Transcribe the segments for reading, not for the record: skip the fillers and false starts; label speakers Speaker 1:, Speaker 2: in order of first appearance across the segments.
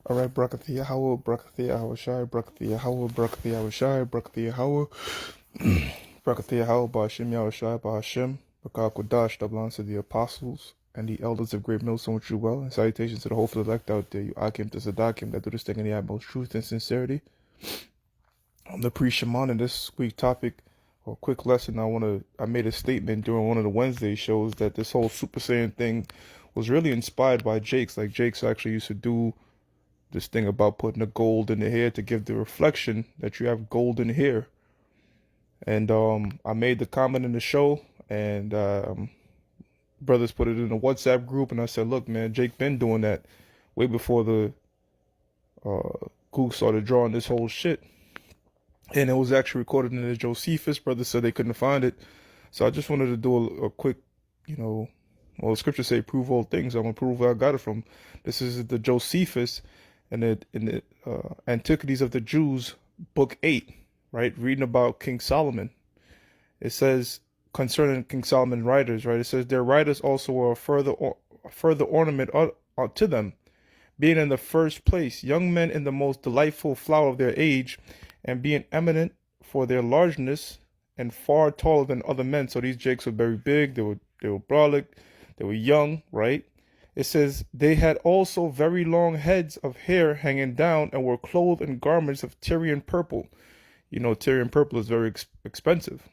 Speaker 1: All right, Brakathia Howell, Brakathia Howell Shai, Brakathia Howell, Brakathia Howell Shai, Brakathia Howell, Brakathia Howell, Bahashim Yahweh Shai, Bahashim, Bakakwadash, double honor to the apostles and the elders of Great Millstone True Well, and salutations to the whole elect out there, you Akim to Sadakim, that do this thing in the utmost truth and sincerity. I'm the priest Shaman, and this week topic, or quick lesson, I made a statement during one of the Wednesday shows that this whole Super Saiyan thing was really inspired by Jakes. Like, Jakes actually used to do this thing about putting the gold in the hair to give the reflection that you have golden hair. And I made the comment in the show, and brothers put it in a WhatsApp group, and I said, look, man, Jake been doing that way before the Goog started drawing this whole shit. And it was actually recorded in the Josephus. Brothers said they couldn't find it. So I just wanted to do a quick, well, the scriptures say prove all things. I'm going to prove where I got it from. This is the Josephus in the Antiquities of the Jews, book 8, right? Reading about King Solomon. It says concerning King Solomon writers, right? It says their writers also were a further ornament to them, being in the first place young men in the most delightful flower of their age, and being eminent for their largeness and far taller than other men. So these jakes were very big. They were brolic. They were young, right? It says they had also very long heads of hair hanging down and were clothed in garments of Tyrian purple. You know, Tyrian purple is very expensive.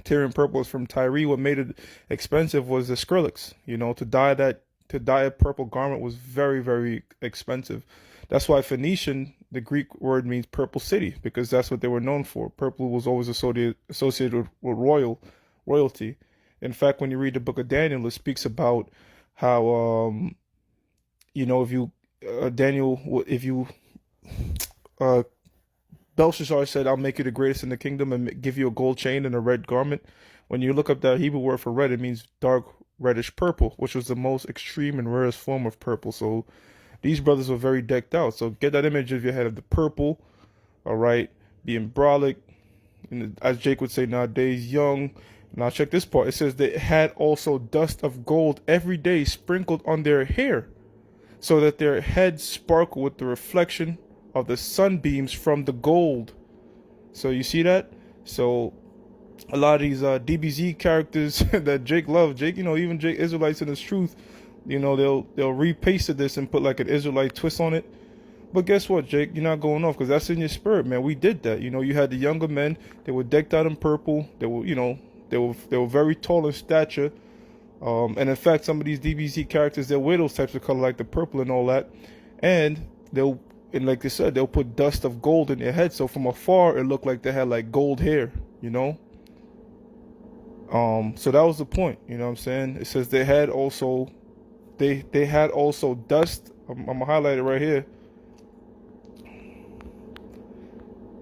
Speaker 1: Tyrian purple is from Tyre. What made it expensive was the Skrillex. You know, to dye a purple garment was very, very expensive. That's why Phoenician, the Greek word, means purple city, because that's what they were known for. Purple was always associated with royalty. In fact, when you read the book of Daniel, it speaks about how if you uh, Belshazzar said, "I'll make you the greatest in the kingdom and give you a gold chain and a red garment." When you look up that Hebrew word for red, it means dark reddish purple, which was the most extreme and rarest form of purple. So these brothers were very decked out. So get that image of your head of the purple, all right, being brolic, and as Jake would say nowadays, young. Now check this part. It says they had also dust of gold every day sprinkled on their hair, so that their heads sparkle with the reflection of the sunbeams from the gold. So you see that? So a lot of these DBZ characters that Jake loves, Jake, even Jake Israelites in his truth, they'll repaste this and put like an Israelite twist on it. But guess what, Jake? You're not going off because that's in your spirit, man. We did that. You had the younger men. They were decked out in purple. They were, they were very tall in stature. And in fact, some of these DBZ characters, they'll wear those types of color like the purple and all that. And like they said, they'll put dust of gold in their head. So from afar, it looked like they had like gold hair, So that was the point, you know what I'm saying? It says they had also dust. I'm gonna highlight it right here.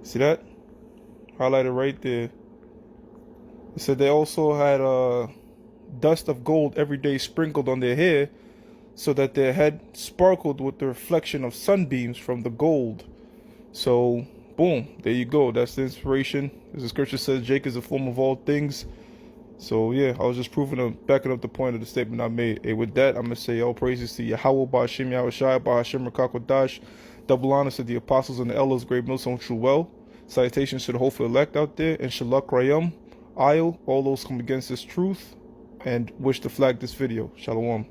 Speaker 1: See that? Highlighted right there. It said they also had dust of gold every day sprinkled on their hair, so that their head sparkled with the reflection of sunbeams from the gold. So, boom, there you go. That's the inspiration. As the scripture says, Jake is the form of all things. So, yeah, I was just backing up the point of the statement I made. Hey, with that, I'm going to say all praises to Yahweh, Ba'ashim Yahweh Shai, Ba'ashim Rakakwadash, double honors to the apostles and the elders, Great Millstone True Well. Salutations to the hopeful elect out there, and Shalak Rayam, Ayel, all those come against this truth, and wish to flag this video. Shalom.